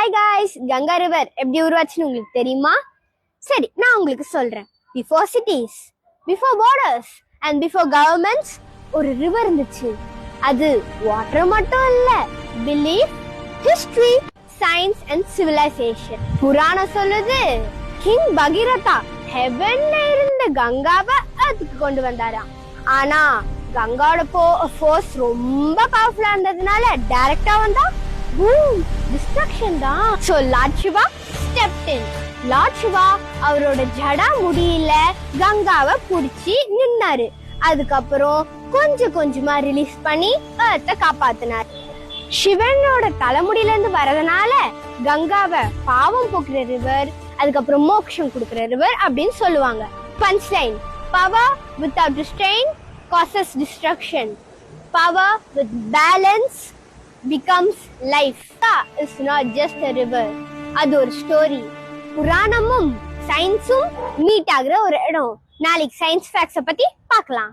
Hi guys, Ganga river எப்படி உருவாச்சுன்னு உங்களுக்கு தெரியுமா? சரி, நான் உங்களுக்கு சொல்றேன். Before cities, before borders and before governments ஒரு ரிவர் இருந்துச்சு. அது வாட்டர் மட்டும் இல்ல, belief, history, science and civilisation. புராணம் சொல்லுது, கிங் பகீரதா ஹெவன்ல இருந்த கங்காவை அதுக்கு கொண்டு வந்தாராம். ஆனா கங்காவோட ஃபோர்ஸ் ரொம்ப பவர்ஃபுல்லா இருந்ததுனால டைரக்டா வந்தா டிஸ்ட்ரக்ஷன் தான். So Lord Shiva stepped in. Lord Shiva அவரோட ஜடா முடியில கங்காவை புடிச்சு நின்னாரு. அதுக்கப்புறம் கொஞ்சம் கொஞ்சமா ரிலீஸ் பண்ணி எர்த்தை காப்பாத்தினார். சிவனோட தலைமுடியில இருந்து வரதுனால கங்காவை பாவம் போக்குற ரிவர், அதுக்கப்புறம் மோட்சம் கொடுக்குற ரிவர் அப்படின்னு சொல்லுவாங்க. பஞ்ச்லைன்: power without restraint causes destruction. Power with balance becomes life. It's not just a river. அது ஒரு ஸ்டோரி. புராணமும் சயின்ஸும் மீட் ஆகுற ஒரு இடம். நாளைக்கு சயின்ஸ் ஃபேக்ட்ஸை பத்தி பார்க்கலாம்.